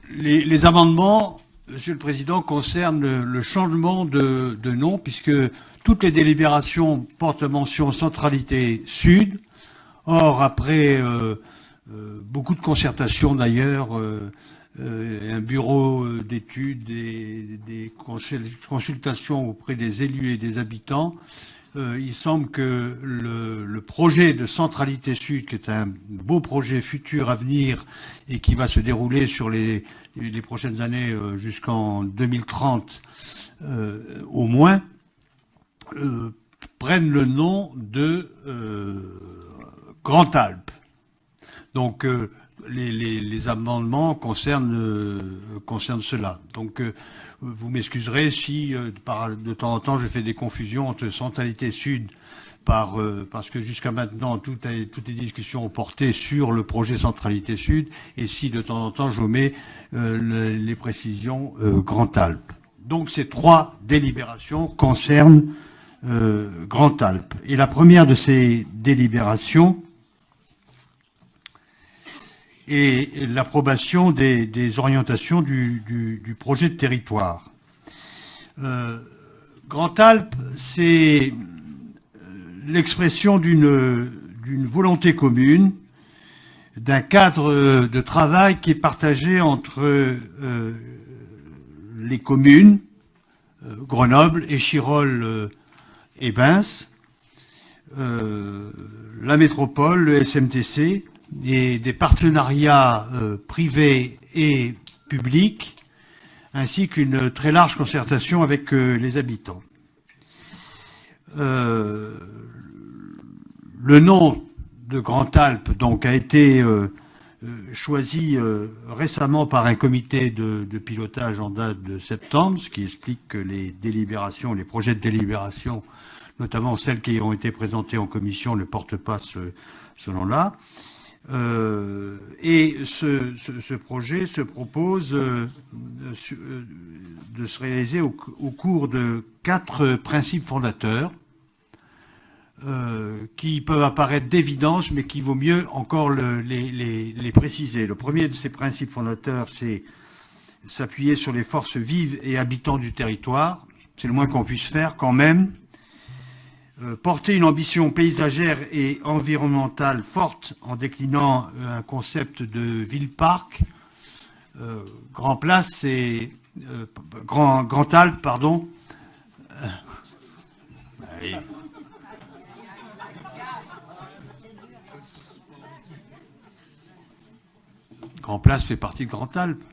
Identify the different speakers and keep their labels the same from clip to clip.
Speaker 1: Les amendements, Monsieur le Président, concernent le changement de nom, puisque toutes les délibérations portent mention centralité sud. Or, après beaucoup de concertations d'ailleurs, un bureau d'études, des consultations auprès des élus et des habitants, il semble que le projet de centralité sud, qui est un beau projet futur à venir et qui va se dérouler sur les prochaines années jusqu'en 2030 au moins, prenne le nom de Grand Alpe. Donc les amendements concernent cela. Donc vous m'excuserez si de temps en temps je fais des confusions entre centralité sud parce que jusqu'à maintenant toutes les discussions ont porté sur le projet centralité sud, et si de temps en temps je mets les précisions Grand Alpe. Donc ces trois délibérations concernent Grand Alpe. Et la première de ces délibérations et l'approbation des orientations du projet de territoire. Grand Alpe, c'est l'expression d'une volonté commune, d'un cadre de travail qui est partagé entre les communes, Grenoble, Échirolles et Binche, la métropole, le SMTC, et des partenariats privés et publics, ainsi qu'une très large concertation avec les habitants. Le nom de Grand Alpe donc a été choisi récemment par un comité de pilotage en date de septembre, ce qui explique que les délibérations, les projets de délibération, notamment celles qui ont été présentées en commission, ne portent pas ce nom-là. Et ce projet se propose de se réaliser au cours de 4 principes fondateurs qui peuvent apparaître d'évidence, mais qu'il vaut mieux encore les préciser. Le premier de ces principes fondateurs, c'est s'appuyer sur les forces vives et habitants du territoire. C'est le moins qu'on puisse faire quand même. Porter une ambition paysagère et environnementale forte en déclinant un concept de ville-parc. Grand Alpe, pardon. Grand Place fait partie de Grand Alpe.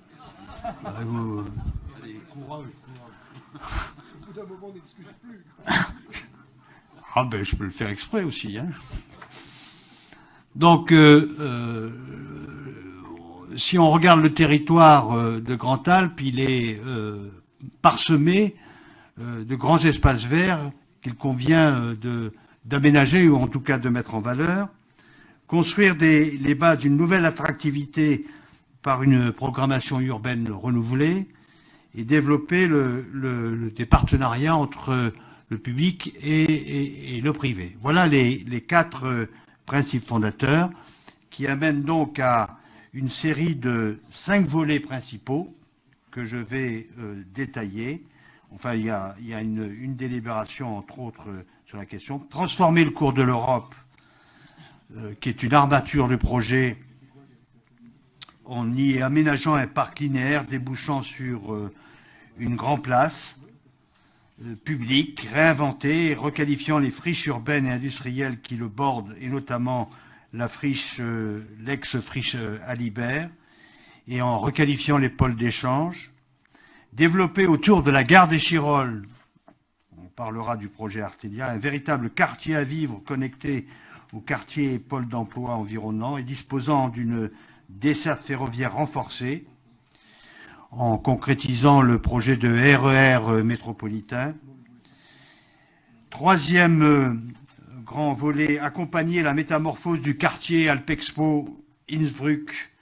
Speaker 1: Allez, courage. Au bout d'un moment, on n'excuse plus. Ah ben, je peux le faire exprès aussi. Hein. Donc, si on regarde le territoire de Grand Alpe, il est parsemé de grands espaces verts qu'il convient d'aménager ou en tout cas de mettre en valeur. Construire les bases d'une nouvelle attractivité par une programmation urbaine renouvelée et développer des partenariats entre le public et le privé. Voilà les 4 principes fondateurs qui amènent donc à une série de 5 volets principaux que je vais détailler. Enfin, il y a une délibération, entre autres, sur la question. Transformer le cours de l'Europe, qui est une armature de projet, en y aménageant un parc linéaire débouchant sur une grande place public, réinventé et requalifiant les friches urbaines et industrielles qui le bordent, et notamment la friche, l'ex-friche Alibert, et en requalifiant les pôles d'échange. Développer autour de la gare d'Échirolles, on parlera du projet Artélia, un véritable quartier à vivre connecté au quartier et pôle d'emploi environnant et disposant d'une desserte ferroviaire renforcée, en concrétisant le projet de RER métropolitain. Troisième grand volet, accompagner la métamorphose du quartier Alpexpo Innsbruck,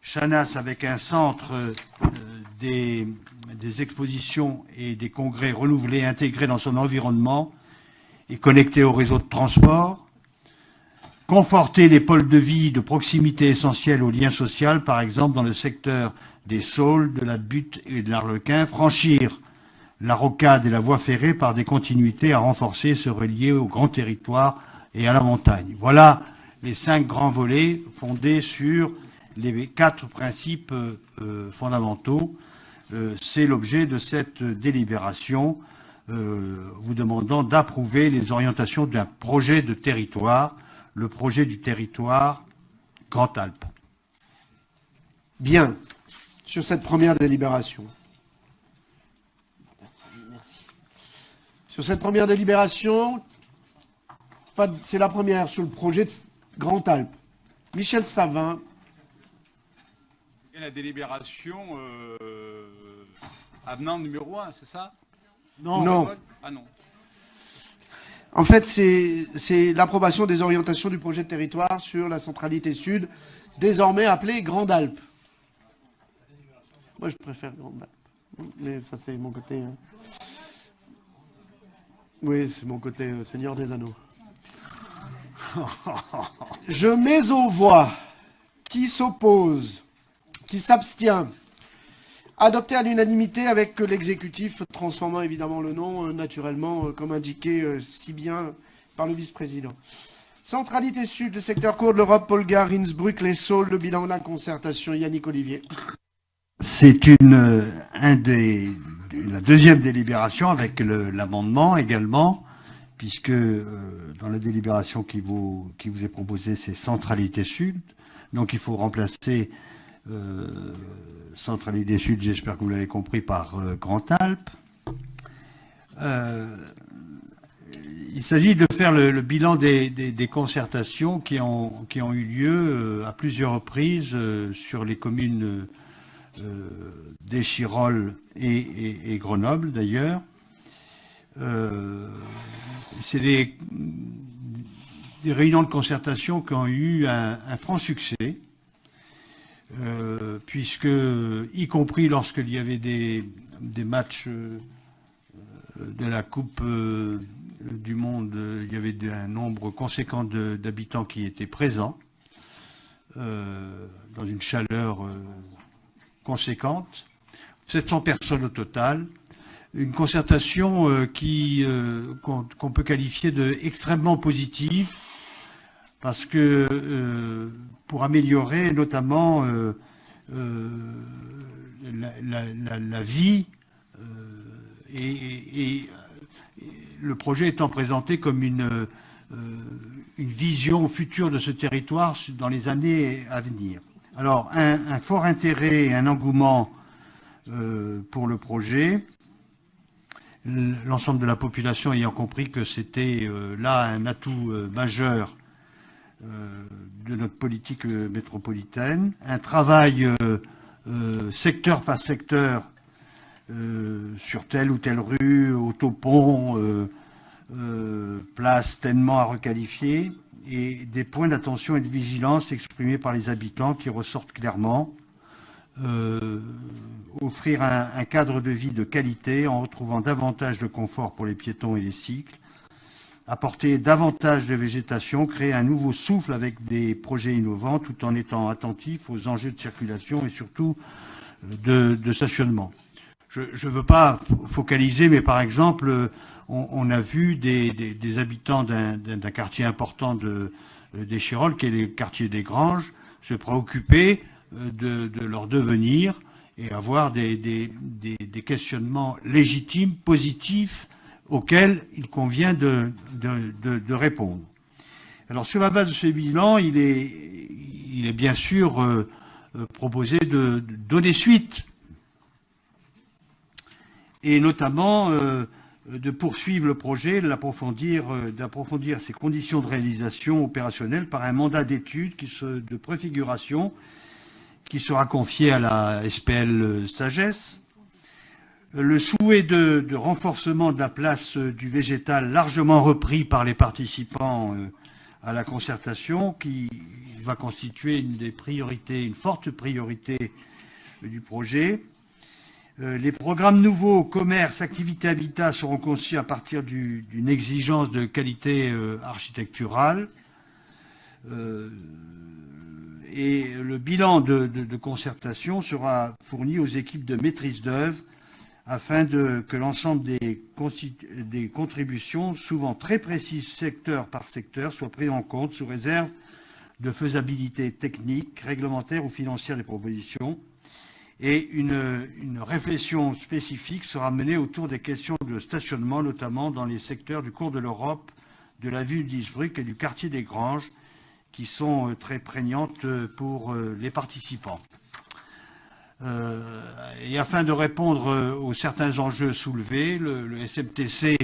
Speaker 1: Chanas, avec un centre des expositions et des congrès renouvelés, intégrés dans son environnement et connecté au réseau de transport. Conforter les pôles de vie de proximité essentiels au lien social, par exemple dans le secteur des Saules, de la Butte et de l'Arlequin, franchir la rocade et la voie ferrée par des continuités à renforcer, se relier au grand territoire et à la montagne. Voilà les 5 grands volets fondés sur les 4 principes fondamentaux. C'est l'objet de cette délibération vous demandant d'approuver les orientations d'un projet de territoire, le projet du territoire Grand Alpes.
Speaker 2: Bien. Sur cette première délibération. Sur cette première délibération, c'est la première sur le projet de Grand Alpes. Michel Savin.
Speaker 3: Et la délibération avenant numéro 1, c'est ça?
Speaker 2: Non.
Speaker 3: Ah non.
Speaker 2: En fait, c'est l'approbation des orientations du projet de territoire sur la centralité sud, désormais appelée Grande Alpes. Moi, je préfère Grande Alpes. Mais ça, c'est mon côté... Oui, c'est mon côté Seigneur des Anneaux. Je mets aux voix qui s'oppose, qui s'abstient, adopté à l'unanimité avec l'exécutif transformant évidemment le nom, naturellement, comme indiqué si bien par le vice-président. Centralité Sud, le secteur court de l'Europe, Polgar, Innsbruck, les Saules, le bilan de la concertation, Yannick Olivier.
Speaker 1: C'est la deuxième délibération avec l'amendement également, puisque dans la délibération qui vous est proposée, c'est Centralité Sud. Donc il faut remplacer Centralité Sud, j'espère que vous l'avez compris, par Grand Alpes. Il s'agit de faire le bilan des concertations qui ont eu lieu à plusieurs reprises sur les communes d'Échirolles et Grenoble d'ailleurs. C'est des réunions de concertation qui ont eu un franc succès, puisque, y compris lorsqu'il y avait des matchs de la Coupe du Monde, il y avait un nombre conséquent d'habitants qui étaient présents, dans une chaleur conséquente, 700 personnes au total, une concertation qu'on peut qualifier d'extrêmement positive, parce que pour améliorer notamment la vie et le projet étant présenté comme une vision future de ce territoire dans les années à venir. Alors, un fort intérêt et un engouement pour le projet, l'ensemble de la population ayant compris que c'était là un atout majeur de notre politique métropolitaine, un travail secteur par secteur sur telle ou telle rue, autopont, place tellement à requalifier, et des points d'attention et de vigilance exprimés par les habitants qui ressortent clairement. Offrir un cadre de vie de qualité en retrouvant davantage de confort pour les piétons et les cycles, apporter davantage de végétation, créer un nouveau souffle avec des projets innovants tout en étant attentif aux enjeux de circulation et surtout de stationnement. Je ne veux pas focaliser, mais par exemple, on a vu des habitants d'un quartier important d'Échirolles, qui est le quartier des Granges, se préoccuper de leur devenir et avoir des questionnements légitimes, positifs, auxquels il convient de répondre. Alors sur la base de ce bilan, il est bien sûr proposé de donner suite et notamment de poursuivre le projet, d'approfondir ses conditions de réalisation opérationnelle par un mandat d'étude de préfiguration qui sera confié à la SPL Sagesse. Le souhait de renforcement de la place du végétal largement repris par les participants à la concertation, qui va constituer une forte priorité du projet. Les programmes nouveaux, commerce, activité, habitat seront conçus à partir d'une exigence de qualité architecturale et le bilan de concertation sera fourni aux équipes de maîtrise d'œuvre afin que l'ensemble des contributions, souvent très précises secteur par secteur, soient prises en compte sous réserve de faisabilité technique, réglementaire ou financière des propositions. Et une réflexion spécifique sera menée autour des questions de stationnement, notamment dans les secteurs du cours de l'Europe, de la ville d'Innsbruck et du quartier des Granges, qui sont très prégnantes pour les participants. Et afin de répondre aux certains enjeux soulevés, le SMTC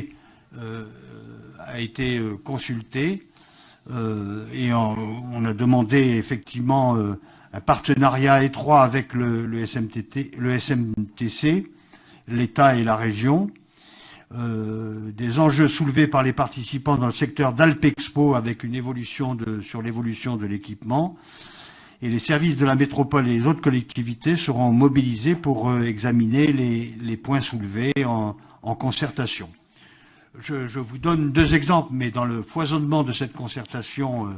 Speaker 1: a été consulté et on a demandé effectivement un partenariat étroit avec le SMTC, l'État et la région. Des enjeux soulevés par les participants dans le secteur d'Alpexpo avec une évolution sur l'évolution de l'équipement. Et les services de la métropole et les autres collectivités seront mobilisés pour examiner les points soulevés en concertation. Je vous donne 2 exemples, mais dans le foisonnement de cette concertation,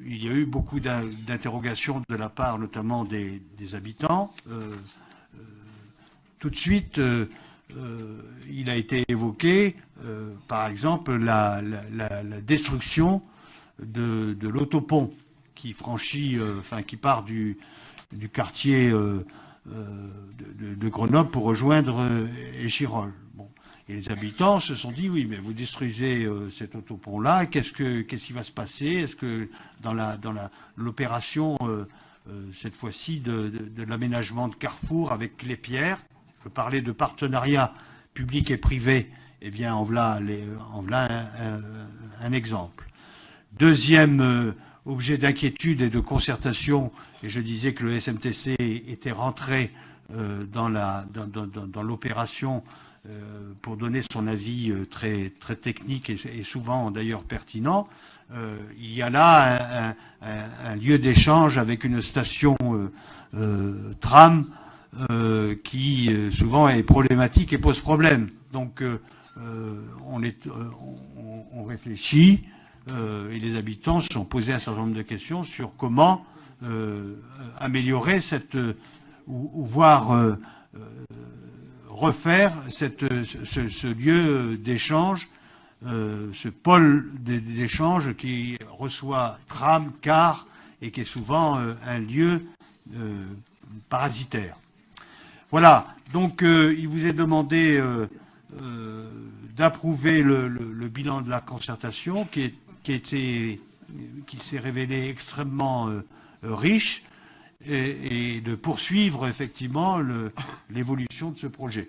Speaker 1: il y a eu beaucoup d'interrogations de la part notamment des habitants. Tout de suite, il a été évoqué, par exemple, la destruction de l'autopont qui franchit, qui part du quartier de Grenoble pour rejoindre Échirolles. Bon. Et les habitants se sont dit, oui, mais vous détruisez cet autopont-là, qu'est-ce qui va se passer? Est-ce que dans l'opération, cette fois-ci, de l'aménagement de Carrefour avec les pierres, je parlais de partenariat public et privé, eh bien, en voilà un exemple. Deuxième objet d'inquiétude et de concertation, et je disais que le SMTC était rentré dans l'opération pour donner son avis très, très technique et souvent d'ailleurs pertinent. Il y a là un lieu d'échange avec une station tram qui souvent est problématique et pose problème. Donc on réfléchit et les habitants se sont posés un certain nombre de questions sur comment améliorer voire refaire ce lieu d'échange, ce pôle d'échange qui reçoit tram, car et qui est souvent un lieu parasitaire. Voilà, donc il vous est demandé d'approuver le bilan de la concertation qui s'est révélé extrêmement riche et de poursuivre effectivement l'évolution de ce projet.